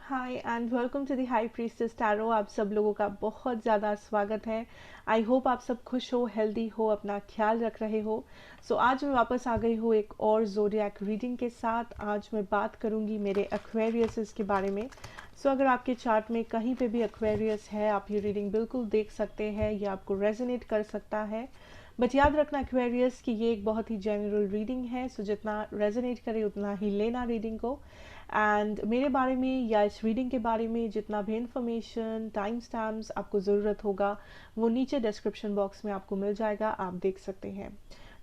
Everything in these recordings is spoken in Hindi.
Hi and welcome to the high priestess tarot. आप सब लोगों का बहुत ज़्यादा स्वागत है। आई होप आप सब खुश हो, हेल्दी हो, अपना ख्याल रख रहे हो। आज मैं वापस आ गई हूँ एक और ज़ोडिएक रीडिंग के साथ। आज मैं बात करूँगी मेरे एक्वेरियस के बारे में। अगर आपके चार्ट में कहीं पे भी एक्वेरियस है, आप ये रीडिंग बिल्कुल देख सकते हैं, ये आपको रेजोनेट कर सकता है। बट याद रखना एक्वेरियस कि ये एक बहुत ही जनरल रीडिंग है, जितना रेजोनेट करे उतना ही लेना रीडिंग को। एंड मेरे बारे में या इस रीडिंग के बारे में जितना भी इंफॉर्मेशन, टाइम स्टैम्प्स आपको ज़रूरत होगा, वो नीचे डिस्क्रिप्शन बॉक्स में आपको मिल जाएगा, आप देख सकते हैं।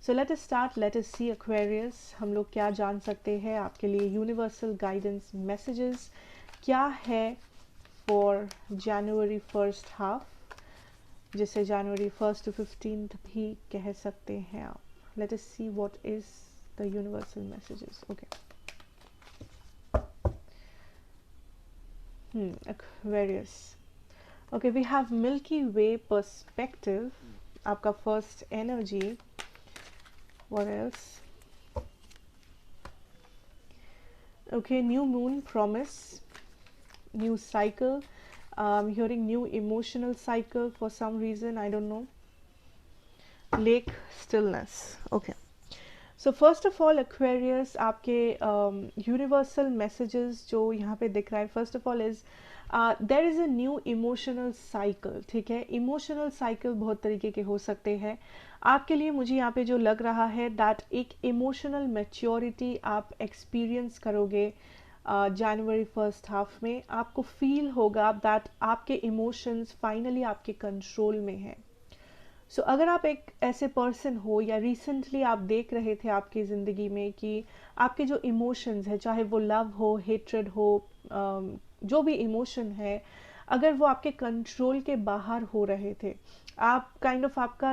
Let us start, let us see Aquarius, हम लोग क्या जान सकते हैं आपके लिए यूनिवर्सल गाइडेंस मैसेजेस क्या है फॉर जनवरी फर्स्ट हाफ, जिसे जनवरी 1 to 15 भी कह सकते हैं आप। Late us see what is the universal messages. Okay, Aquarius. Okay, we have Milky Way perspective, आपका first energy. What else? Okay, new moon promise, new cycle. I'm hearing new emotional cycle for some reason, I don't know. Lake stillness. Okay. First of all Aquarius, आपके यूनिवर्सल मैसेजेस जो यहाँ पे दिख रहा है, first of all is there is a new emotional cycle. ठीक है, इमोशनल साइकिल बहुत तरीके के हो सकते हैं आपके लिए। मुझे यहाँ पे जो लग रहा है दैट एक इमोशनल मैच्योरिटी आप एक्सपीरियंस करोगे जनवरी फर्स्ट हाफ में। आपको फील होगा दैट आपके इमोशंस फाइनली आपके कंट्रोल में हैं। अगर आप एक ऐसे पर्सन हो या रिसेंटली आप देख रहे थे आपकी ज़िंदगी में कि आपके जो इमोशंस है, चाहे वो लव हो, हेट्रेड हो, जो भी इमोशन है, अगर वो आपके कंट्रोल के बाहर हो रहे थे, आप काइंड ऑफ आपका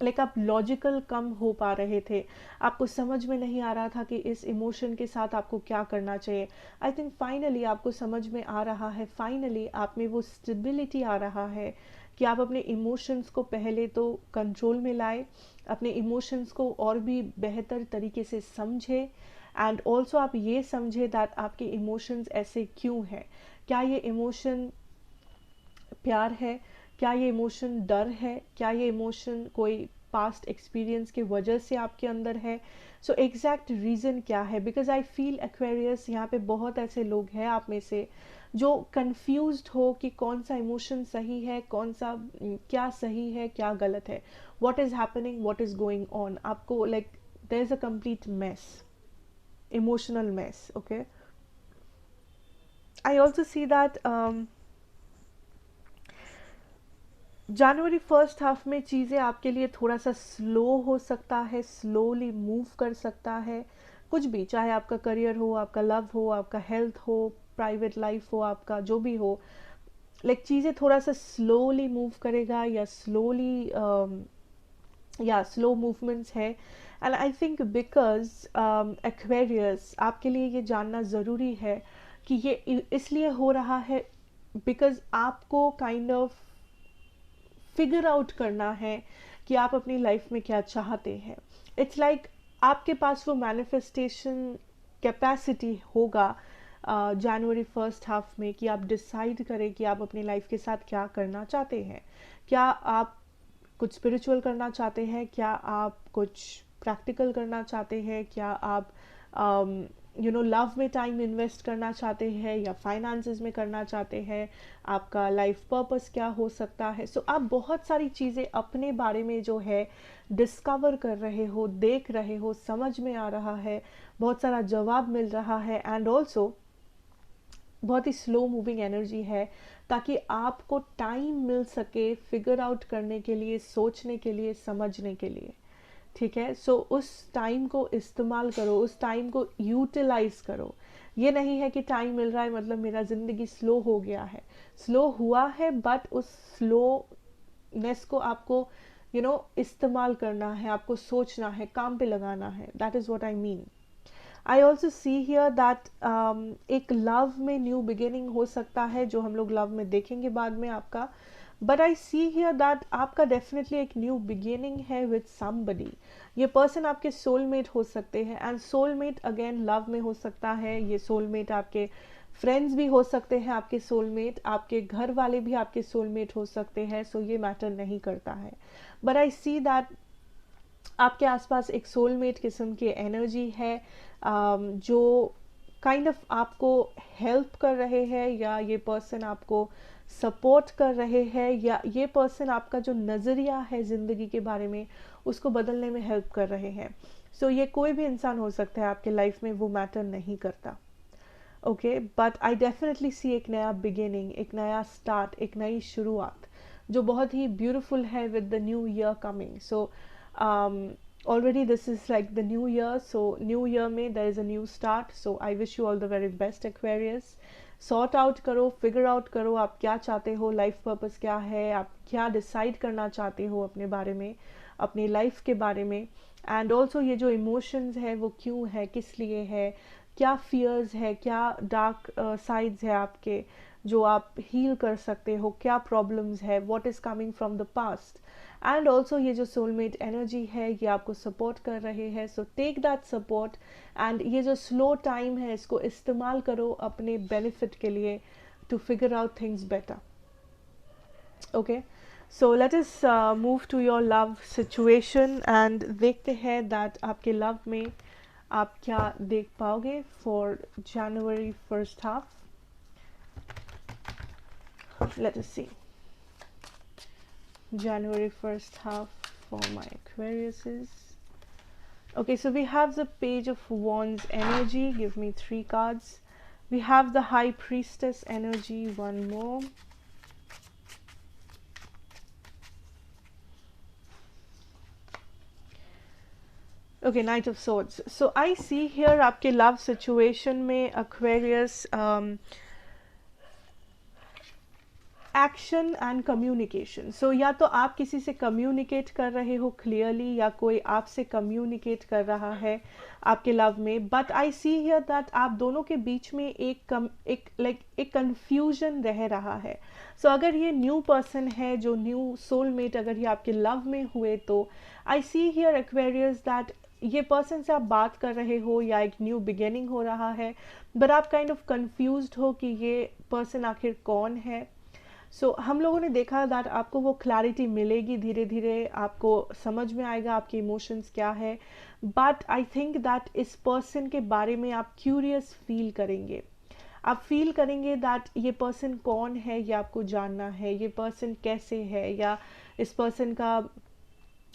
लाइक आप लॉजिकल कम हो पा रहे थे, आपको समझ में नहीं आ रहा था कि इस इमोशन के साथ आपको क्या करना चाहिए। आई थिंक फाइनली आपको समझ में आ रहा है, फाइनली आप में वो स्टेबिलिटी आ रहा है कि आप अपने इमोशंस को पहले तो कंट्रोल में लाए, अपने इमोशंस को और भी बेहतर तरीके से समझे, एंड ऑल्सो आप ये समझे दैट आपके इमोशंस ऐसे क्यों हैं। क्या ये इमोशन प्यार है, क्या ये इमोशन डर है, क्या ये इमोशन कोई पास्ट एक्सपीरियंस की वजह से आपके अंदर है। एग्जैक्ट रीज़न क्या है, बिकॉज आई फील एक्वेरियस यहाँ पे बहुत ऐसे लोग हैं आप में से जो कंफ्यूज्ड हो कि कौन सा इमोशन सही है, कौन सा क्या सही है, क्या गलत है, what is happening, what is going on. आपको like there is a complete mess, emotional mess. Okay, I also see that January first half में चीज़ें आपके लिए थोड़ा सा स्लो हो सकता है, स्लोली मूव कर सकता है। कुछ भी, चाहे आपका करियर हो, आपका लव हो, आपका हेल्थ हो, प्राइवेट लाइफ हो, आपका जो भी हो, लाइक चीज़ें थोड़ा सा स्लोली मूव करेगा या स्लोली या स्लो मूवमेंट्स है। And I think because Aquarius, आपके लिए ये जानना ज़रूरी है कि ये इसलिए हो रहा है बिकॉज आपको काइंड ऑफ फिगर आउट करना है कि आप अपनी लाइफ में क्या चाहते हैं। इट्स लाइक आपके पास वो मैनिफेस्टेशन कैपेसिटी होगा जनवरी फर्स्ट हाफ में कि आप डिसाइड करें कि आप अपनी लाइफ के साथ क्या करना चाहते हैं। क्या आप कुछ स्पिरिचुअल करना चाहते हैं, क्या आप कुछ प्रैक्टिकल करना चाहते हैं, क्या आप लव में टाइम इन्वेस्ट करना चाहते हैं या फाइनेंसेस में करना चाहते हैं, आपका लाइफ पर्पस क्या हो सकता है। आप बहुत सारी चीज़ें अपने बारे में जो है डिस्कवर कर रहे हो, देख रहे हो, समझ में आ रहा है, बहुत सारा जवाब मिल रहा है, एंड ऑल्सो बहुत ही स्लो मूविंग एनर्जी है, ताकि आपको टाइम मिल सके फिगर आउट करने के लिए, सोचने के लिए, समझने के लिए। ठीक है, उस टाइम को इस्तेमाल करो, उस टाइम को यूटिलाइज करो। ये नहीं है कि टाइम मिल रहा है मतलब मेरा ज़िंदगी स्लो हो गया है। स्लो हुआ है, बट उस स्लोनेस को आपको इस्तेमाल करना है, आपको सोचना है, काम पे लगाना है। That is what I mean. I also C here that एक लव में न्यू बिगिनिंग हो सकता है, जो हम लोग लव में देखेंगे बाद में आपका। But I see here that आपका डेफिनेटली एक न्यू बिगिनिंग है विद समबडी। ये पर्सन आपके सोलमेट हो सकते हैं, एंड सोलमेट अगेन लव में हो सकता है। ये सोलमेट आपके फ्रेंड्स भी हो सकते हैं, आपके सोलमेट आपके घर वाले भी आपके सोलमेट हो सकते हैं। सो ये मैटर नहीं करता है, बट आई सी दैट आपके आसपास एक सोलमेट किस्म की एनर्जी है, जो काइंड ऑफ आपको हेल्प कर रहे हैं, या ये पर्सन आपको सपोर्ट कर रहे हैं, या ये पर्सन आपका जो नज़रिया है ज़िंदगी के बारे में उसको बदलने में हेल्प कर रहे हैं। सो ये कोई भी इंसान हो सकता है आपके लाइफ में, वो मैटर नहीं करता। ओके, बट आई डेफिनेटली सी एक नया बिगिनिंग, एक नया स्टार्ट, एक नई शुरुआत जो बहुत ही ब्यूटिफुल है with the new year coming. So already this is like the new year, so new year में there is a new start, so I wish you all the very best Aquarius. Sort out करो, फिगर आउट करो आप क्या चाहते हो, लाइफ पर्पस क्या है, आप क्या डिसाइड करना चाहते हो अपने बारे में, अपनी लाइफ के बारे में। एंड ऑल्सो ये जो इमोशंस है वो क्यों है, किस लिए है, क्या फियर्स है, क्या डार्क साइड्स है आपके जो आप हील कर सकते हो, क्या प्रॉब्लम्स है, what is coming from the past. And also ये जो सोलमेट एनर्जी है ये आपको सपोर्ट कर रहे हैं, so take that support. And ये जो स्लो टाइम है इसको इस्तेमाल करो अपने बेनिफिट के लिए, to figure out things better. Okay, so let us move to your love situation and देखते हैं दैट आपके लव में आप क्या देख पाओगे for January first half. Let us see January first half for my Aquariuses. Okay, so we have the Page of Wands energy. Give me 3 cards. We have the High Priestess energy. One more. Okay, Knight of Swords. So I see here आपके love situation में Aquarius एक्शन एंड कम्युनिकेशन। सो या तो आप किसी से कम्युनिकेट कर रहे हो क्लियरली, या कोई आपसे कम्युनिकेट कर रहा है आपके लव में। But I see here that आप दोनों के बीच में एक कन्फ्यूजन रह रहा है। सो अगर ये न्यू पर्सन है, जो न्यू सोलमेट अगर ये आपके लव में हुए, तो आई सी हियर एक्वेरियस दैट ये पर्सन से आप बात कर रहे हो या एक न्यू बिगिनिंग हो रहा है, बट आप काइंड ऑफ कन्फ्यूज्ड हो कि ये पर्सन आखिर कौन है। सो हम लोगों ने देखा दैट आपको वो क्लैरिटी मिलेगी, धीरे धीरे आपको समझ में आएगा आपके इमोशंस क्या है। बट आई थिंक दैट इस पर्सन के बारे में आप क्यूरियस फील करेंगे, आप फील करेंगे दैट ये पर्सन कौन है, ये आपको जानना है, ये पर्सन कैसे है, या इस पर्सन का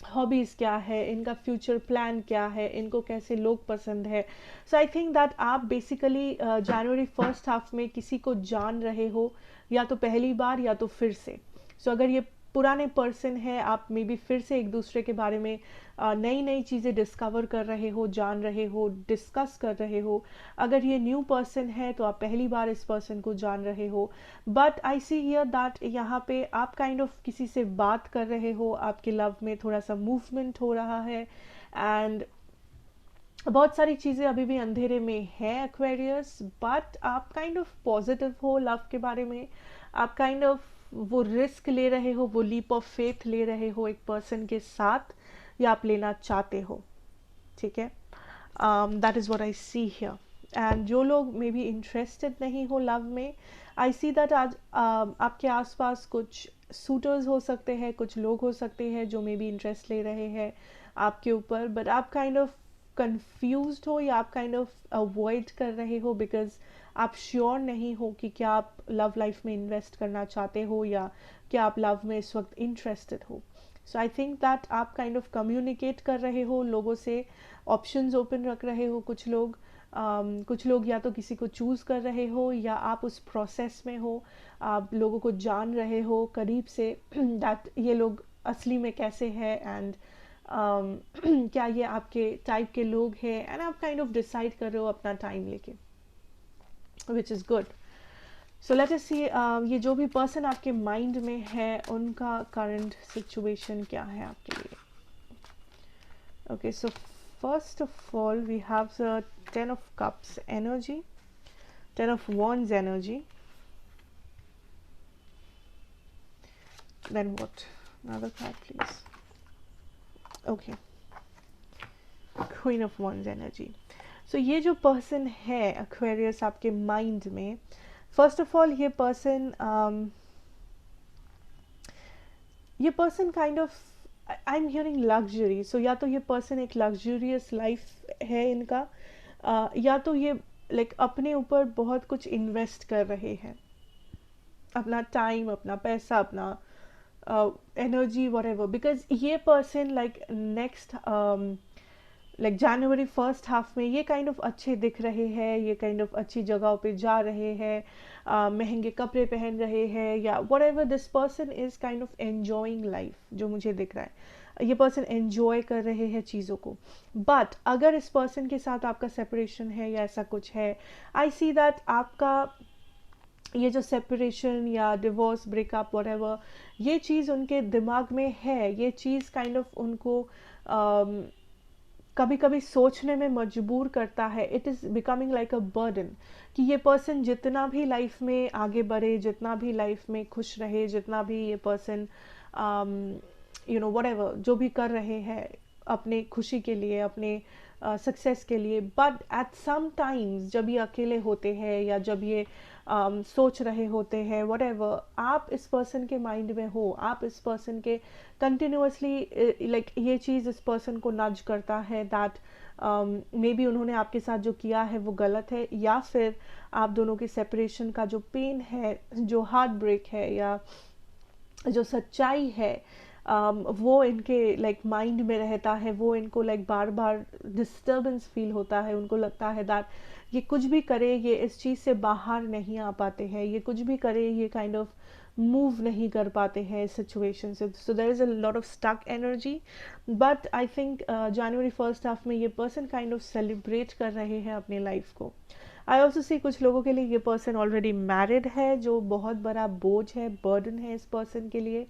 हॉबीज़ क्या है, इनका फ्यूचर प्लान क्या है, इनको कैसे लोग पसंद है। सो आई थिंक दैट आप बेसिकली जनवरी फर्स्ट हाफ में किसी को जान रहे हो, या तो पहली बार या तो फिर से। सो अगर ये पुराने पर्सन है, आप मे बी फिर से एक दूसरे के बारे में नई नई चीज़ें डिस्कवर कर रहे हो, जान रहे हो, डिस्कस कर रहे हो। अगर ये न्यू पर्सन है तो आप पहली बार इस पर्सन को जान रहे हो। But I see here that यहाँ पे आप काइंड ऑफ किसी से बात कर रहे हो, आपके लव में थोड़ा सा मूवमेंट हो रहा है, एंड बहुत सारी चीज़ें अभी भी अंधेरे में है एक्वेरियस। बट आप काइंड ऑफ पॉजिटिव हो लव के बारे में, आप काइंड ऑफ वो रिस्क ले रहे हो, वो लीप ऑफ फेथ ले रहे हो एक पर्सन के साथ, या आप लेना चाहते हो। ठीक है, that is what I see here. And जो लोग मे बी इंटरेस्टेड नहीं हो लव में, आई सी दैट आज आपके आसपास कुछ सूटर्स हो सकते हैं, कुछ लोग हो सकते हैं जो मे बी इंटरेस्ट ले रहे हैं आपके ऊपर, बट आप काइंड ऑफ कंफ्यूज्ड हो, या आप काइंड ऑफ अवॉइड कर रहे हो बिकॉज आप श्योर नहीं हो कि क्या आप लव लाइफ में इन्वेस्ट करना चाहते हो, या क्या आप लव में इस वक्त इंटरेस्टेड हो। सो आई थिंक दैट आप काइंड ऑफ कम्युनिकेट कर रहे हो लोगों से, ऑप्शंस ओपन रख रहे हो। कुछ लोग या तो किसी को चूज़ कर रहे हो, या आप उस प्रोसेस में हो, आप लोगों को जान रहे हो करीब से दैट ये लोग असली में कैसे है, एंड क्या ये आपके टाइप के लोग हैं, एंड आप काइंड ऑफ डिसाइड कर रहे हो अपना टाइम लेके, which is good. So let us see ये जो भी पर्सन आपके माइंड में है उनका करंट सिचुएशन क्या है आपके लिए। Okay, so first of all we have the 10 of Cups energy, 10 of Wands energy, Then what? Another card, please. Okay. Queen of Wands energy. So ये जो पर्सन है Aquarius आपके माइंड में, फर्स्ट ऑफ ऑल ये person kind of, I am hearing luxury. So या तो ये पर्सन एक लग्जूरियस लाइफ है इनका, या तो ये अपने ऊपर बहुत कुछ इन्वेस्ट कर रहे हैं, अपना टाइम, अपना पैसा, अपना एनर्जी, whatever. बिकॉज ये पर्सन नेक्स्ट जनवरी फर्स्ट हाफ में ये काइंड ऑफ अच्छे दिख रहे हैं, ये काइंड ऑफ अच्छी जगहों पे जा रहे हैं, महंगे कपड़े पहन रहे हैं, या whatever. This person is kind of enjoying life, जो मुझे दिख रहा है. ये पर्सन एन्जॉय कर रहे हैं चीज़ों को. बट अगर इस पर्सन के साथ आपका सेपरेशन है या ऐसा कुछ है, आई सी दैट आपका ये जो सेपरेशन या डिवोर्स, ब्रेकअप, व्हाटएवर, ये चीज़ उनके दिमाग में है. ये चीज़ काइंड ऑफ उनको कभी कभी सोचने में मजबूर करता है. It is becoming like a burden कि ये पर्सन जितना भी लाइफ में आगे बढ़े, जितना भी लाइफ में खुश रहे, जितना भी ये पर्सन व्हाटएवर जो भी कर रहे हैं अपने खुशी के लिए, अपने सक्सेस के लिए, बट एट सम टाइम्स जब ये अकेले होते हैं या जब ये सोच रहे होते हैं, व्हाटएवर, आप इस पर्सन के माइंड में हो, आप इस पर्सन के कंटिन्यूअसली ये चीज़ इस पर्सन को नज करता है दैट मे बी उन्होंने आपके साथ जो किया है वो गलत है, या फिर आप दोनों के सेपरेशन का जो पेन है, जो हार्ट ब्रेक है, या जो सच्चाई है, वो इनके माइंड में रहता है. वो इनको बार बार डिस्टर्बेंस फील होता है. उनको लगता है दैट ये कुछ भी करे, ये इस चीज़ से बाहर नहीं आ पाते हैं, ये कुछ भी करे, ये काइंड ऑफ मूव नहीं कर पाते हैं इस सिचुएशन से. So there is a lot of stuck energy. But I think January first half में ये पर्सन काइंड ऑफ सेलिब्रेट कर रहे हैं अपनी लाइफ को. आई ऑल्सो सी कुछ लोगों के लिए ये पर्सन ऑलरेडी मैरिड है, जो बहुत बड़ा बोझ है, बर्डन है इस पर्सन के लिए.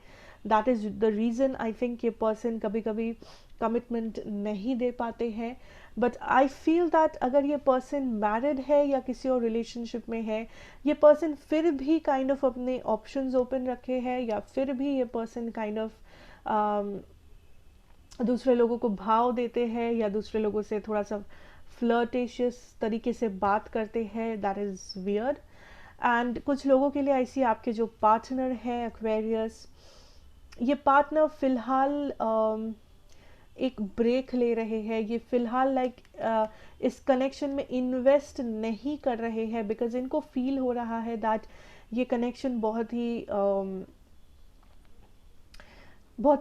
That is the reason I think ये पर्सन कभी कभी कमिटमेंट नहीं दे पाते हैं. बट आई फील दैट अगर ये पर्सन मैरिड है या किसी और रिलेशनशिप में है, ये पर्सन फिर भी काइंड ऑफ अपने ऑप्शंस ओपन रखे हैं, या फिर भी ये पर्सन काइंड ऑफ दूसरे लोगों को भाव देते हैं, या दूसरे लोगों से थोड़ा सा फ्लर्टेशियस तरीके से बात करते हैं. That is weird. एंड कुछ लोगों के लिए ऐसी आपके जो पार्टनर है एक्वेरियस, ये पार्टनर फ़िलहाल एक ब्रेक ले रहे हैं. ये फ़िलहाल इस कनेक्शन में इन्वेस्ट नहीं कर रहे हैं, बिकॉज इनको फील हो रहा है दैट ये कनेक्शन बहुत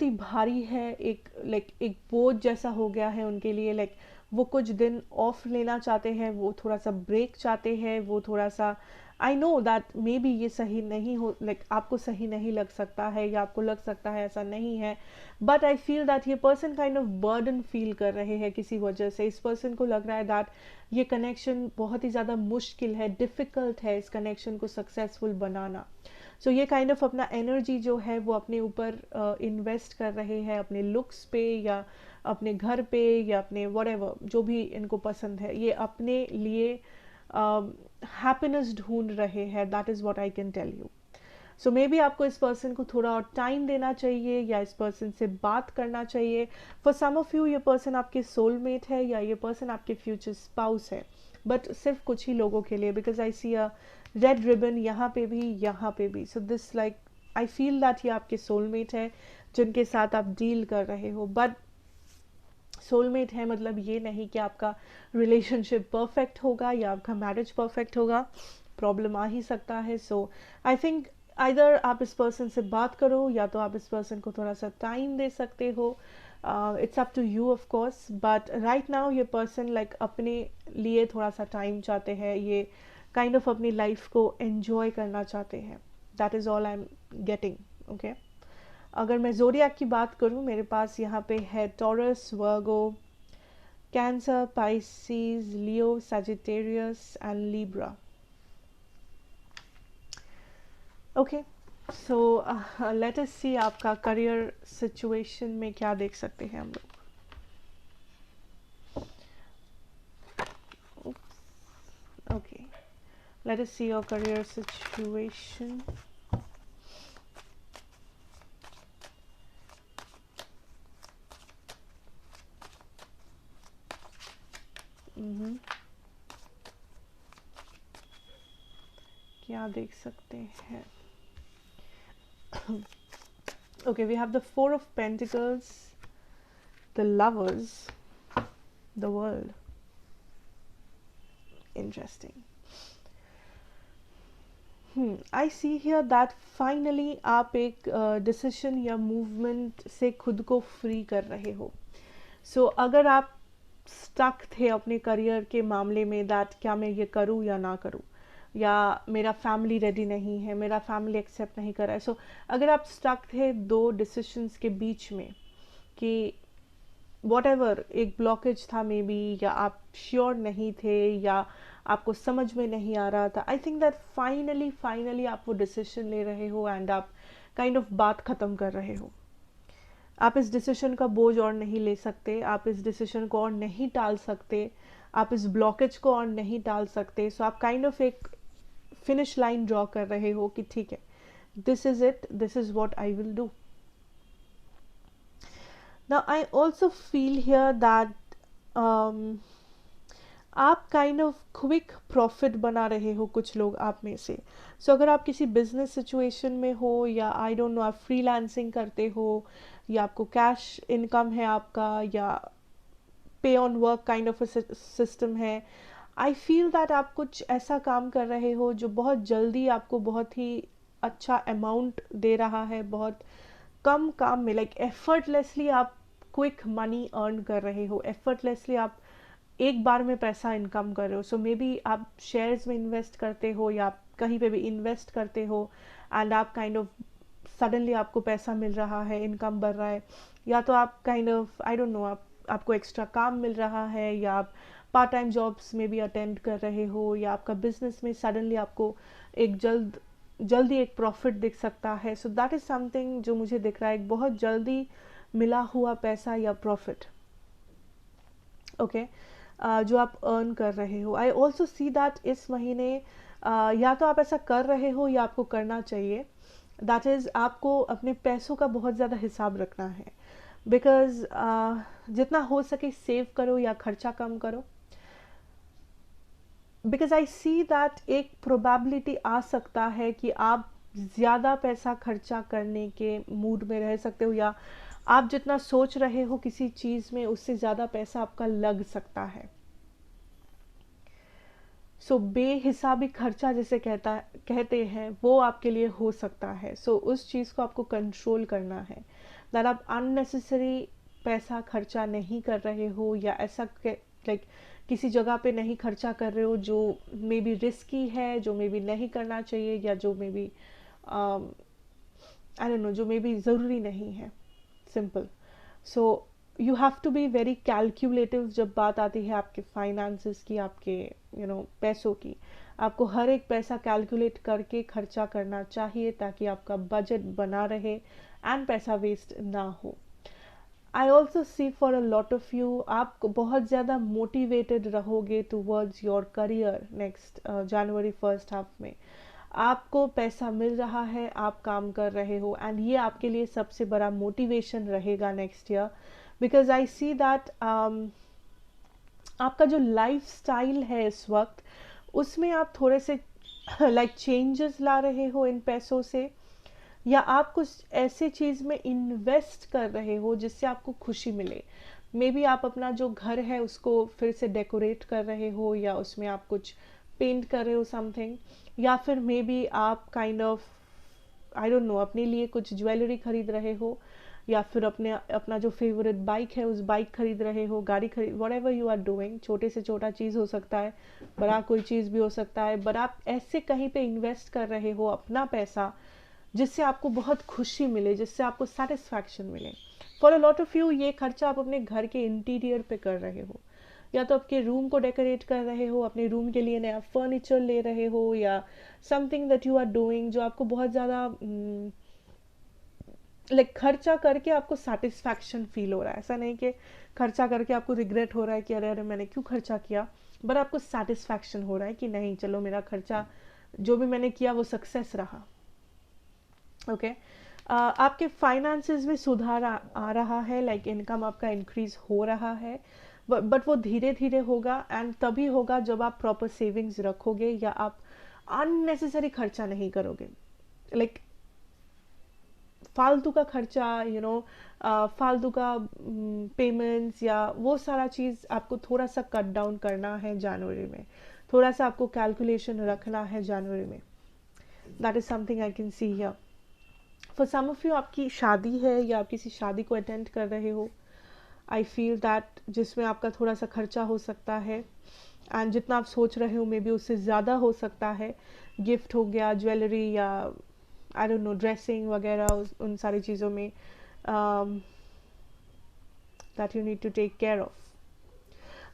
ही भारी है, एक बोझ जैसा हो गया है उनके लिए. वो कुछ दिन ऑफ लेना चाहते हैं, वो थोड़ा सा ब्रेक चाहते हैं, वो थोड़ा सा, I know that may be ये सही नहीं हो, आपको सही नहीं लग सकता है, या आपको लग सकता है ऐसा नहीं है, बट आई फील दैट ये person kind of burden feel कर रहे हैं किसी वजह से. इस पर्सन को लग रहा है दैट ये कनेक्शन बहुत ही ज़्यादा मुश्किल है, डिफ़िकल्ट है इस कनेक्शन को सक्सेसफुल बनाना. सो ये काइंड ऑफ अपना एनर्जी जो है वो अपने ऊपर इन्वेस्ट कर रहे हैं, अपने लुक्स पे, या अपने घर पे, या अपने व्हाटएवर जो भी इनको पसंद है. ये अपने लिए हैप्पीनेस ढूंढ रहे हैं. That is what I can tell you. So maybe आपको इस पर्सन को थोड़ा और टाइम देना चाहिए, या इस पर्सन से बात करना चाहिए. फॉर सम ऑफ यू ये पर्सन आपके सोलमेट है, या ये पर्सन आपके फ्यूचर स्पाउस है, बट सिर्फ कुछ ही लोगों के लिए, because I see a red ribbon यहाँ पे भी, यहाँ पे भी. So this I feel that ये आपके सोलमेट है जिनके साथ आप डील कर रहे हो. बट सोलमेट है मतलब ये नहीं कि आपका रिलेशनशिप परफेक्ट होगा या आपका मैरिज परफेक्ट होगा. प्रॉब्लम आ ही सकता है. सो आई थिंक आइदर आप इस पर्सन से बात करो, या तो आप इस पर्सन को थोड़ा सा टाइम दे सकते हो. It's up to you of course. But right now ये पर्सन अपने लिए थोड़ा सा टाइम चाहते हैं. ये काइंड ऑफ अपनी लाइफ को एन्जॉय करना चाहते हैं. That is all I am getting. Okay, अगर मैं ज़ोडिएक की बात करूं, मेरे पास यहाँ पे है Taurus, Virgo, Cancer, Pisces, Leo, Sagittarius and Libra. Okay, so let us see आपका करियर सिचुएशन में क्या देख सकते हैं हम लोग. Okay, let us see your career situation. क्या देख सकते हैं? Okay, we have the 4 of Pentacles, the Lovers, the World. Interesting. I see here that finally आप एक डिसीजन या मूवमेंट से खुद को फ्री कर रहे हो. सो अगर आप स्टक थे अपने करियर के मामले में, दैट क्या मैं ये करूँ या ना करूँ, या मेरा फैमिली रेडी नहीं है, मेरा फैमिली एक्सेप्ट नहीं कर रहा है. सो अगर आप स्टक थे 2 डिसीशंस के बीच में कि वॉट एवर एक ब्लॉकेज था मे बी, या आप श्योर नहीं थे, या आपको समझ में नहीं आ रहा था, आई थिंक दैट फाइनली आप वो डिसीजन ले रहे हो एंड आप काइंड ऑफ बात ख़त्म कर रहे हो. आप इस डिसीजन का बोझ और नहीं ले सकते, आप इस डिसीजन को और नहीं टाल सकते, आप इस ब्लॉकेज को और नहीं टाल सकते. सो आप काइंड ऑफ एक फिनिश लाइन ड्रॉ कर रहे हो कि ठीक है, this is it, this is what I will do. Now I also feel here that आप काइंड ऑफ क्विक प्रॉफिट बना रहे हो कुछ लोग आप में से. सो अगर आप किसी बिजनेस सिचुएशन में हो, या आई डोंट नो आप फ्रीलांसिंग करते हो, या आपको कैश इनकम है आपका, या पे on work kind of system है, आई फील दैट आप कुछ ऐसा काम कर रहे हो जो बहुत जल्दी आपको बहुत ही अच्छा अमाउंट दे रहा है, बहुत कम काम में, लाइक एफर्टलेसली आप क्विक मनी अर्न कर रहे हो, एफर्टलेसली आप एक बार में पैसा इनकम कर रहे हो. सो मे बी आप शेयर्स में इन्वेस्ट करते हो, या आप कहीं पे भी इन्वेस्ट करते हो, एंड आप काइंड ऑफ सडनली आपको पैसा मिल रहा है, इनकम बढ़ रहा है, या तो आप kind of I don't no आपको एक्स्ट्रा काम मिल रहा है, या आप पार्ट टाइम जॉब्स में भी अटेंड कर रहे हो, या आपका बिजनेस में सडनली आपको एक जल्दी एक प्रॉफिट दिख सकता है. सो दैट इज़ समथिंग जो मुझे दिख रहा है, एक बहुत जल्दी मिला हुआ पैसा या प्रॉफिट, ओके, जो आप अर्न कर रहे हो. आई ऑल्सो सी दैट इस महीने या तो आप ऐसा कर रहे हो या आपको करना चाहिए. दैट इज़ आपको अपने पैसों का बहुत ज़्यादा हिसाब रखना है, बिकॉज जितना हो सके सेव करो या खर्चा कम करो. बिकॉज आई सी दैट एक प्रोबेबिलिटी आ सकता है कि आप ज़्यादा पैसा खर्चा करने के मूड में रह सकते हो, या आप जितना सोच रहे हो किसी चीज़ में उससे ज़्यादा पैसा आपका लग सकता है. सो बेहिसाबी खर्चा जिसे कहते हैं वो आपके लिए हो सकता है. सो उस चीज़ को आपको कंट्रोल करना है, दैट आप अननेसेसरी पैसा खर्चा नहीं कर रहे हो, या ऐसा लाइक किसी जगह पे नहीं खर्चा कर रहे हो जो मे बी रिस्की है, जो मे बी नहीं करना चाहिए, या जो maybe I don't know जो मे बी ज़रूरी नहीं है. Simple. So you have to be very calculative जब बात आती है आपके फाइनेंसेस की, आपके पैसों की. आपको हर एक पैसा कैलकुलेट करके खर्चा करना चाहिए ताकि आपका बजट बना रहे एंड पैसा वेस्ट ना हो. आई also C for a lot of you, आप बहुत ज़्यादा मोटिवेटेड रहोगे towards your career next January first half में. आपको पैसा मिल रहा है, आप काम कर रहे हो, एंड ये आपके लिए सबसे बड़ा मोटिवेशन रहेगा next year. Because I see that आपका जो लाइफ स्टाइल है इस वक्त, उसमें आप थोड़े से लाइक चेंजेस ला रहे हो इन पैसों से, या आप कुछ ऐसे चीज़ में इन्वेस्ट कर रहे हो जिससे आपको खुशी मिले. मे बी आप अपना जो घर है उसको फिर से डेकोरेट कर रहे हो, या उसमें आप कुछ पेंट कर रहे हो समथिंग, या फिर मे बी आप kind of I don't no अपने लिए कुछ ज्वेलरी खरीद रहे हो, या फिर अपना जो फेवरेट बाइक है उस बाइक खरीद रहे हो, गाड़ी खरीद, whatever you are doing. छोटे से छोटा चीज़ हो सकता है, बड़ा कोई चीज़ भी हो सकता है, बट आप ऐसे कहीं पे इन्वेस्ट कर रहे हो अपना पैसा जिससे आपको बहुत खुशी मिले, जिससे आपको सेटिस्फैक्शन मिले. For a lot of you ये खर्चा आप अपने घर के इंटीरियर पे कर रहे हो, या तो आपके रूम को डेकोरेट कर रहे हो, अपने रूम के लिए नया फर्नीचर ले रहे हो, या something that you are doing जो आपको बहुत ज़्यादा लाइक खर्चा करके आपको सेटिस्फैक्शन फील हो रहा है. ऐसा नहीं कि खर्चा करके आपको रिग्रेट हो रहा है कि अरे अरे मैंने क्यों खर्चा किया, बट आपको सेटिस्फैक्शन हो रहा है कि नहीं चलो मेरा खर्चा जो भी मैंने किया वो सक्सेस रहा. ओके. आपके फाइनेंसेस में सुधार आ रहा है, लाइक इनकम आपका इंक्रीज हो रहा है, बट वो धीरे धीरे होगा, एंड तभी होगा जब आप प्रॉपर सेविंग्स रखोगे, या आप अननेसेसरी खर्चा नहीं करोगे, लाइक फालतू का खर्चा, फालतू का पेमेंट्स या वो सारा चीज़ आपको थोड़ा सा कट डाउन करना है जनवरी में, थोड़ा सा आपको कैलकुलेशन रखना है जनवरी में. That is something I can see here. For some of you आपकी शादी है या आप किसी शादी को अटेंड कर रहे हो, आई फील दैट जिसमें आपका थोड़ा सा खर्चा हो सकता है, एंड जितना आप सोच रहे हो मे बी उससे ज़्यादा हो सकता है. गिफ्ट हो गया, ज्वेलरी या आई डोंट नो ड्रेसिंग वगैरह, उन सारी चीज़ों में that you need to take care of.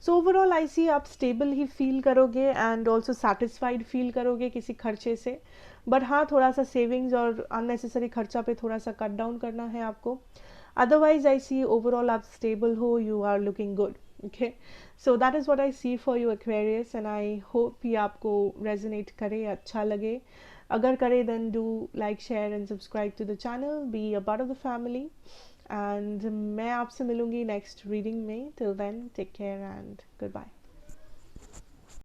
So overall I see आप स्टेबल ही फील करोगे एंड ऑल्सो सेटिस्फाइड फील करोगे किसी खर्चे से. बट हाँ, थोड़ा सा सेविंग्स और अननेसेसरी खर्चा पे थोड़ा सा कट डाउन करना है आपको. अदरवाइज आई सी ओवरऑल आप स्टेबल हो, you are looking good. Okay, so that is what I see for you Aquarius, and I hope ये आपको रेजोनेट करे, अच्छा लगे. अगर करे then do like, share and subscribe to the channel, be a part of the family. And मैं आपसे मिलूंगी नेक्स्ट रीडिंग में. Till then take care and good bye.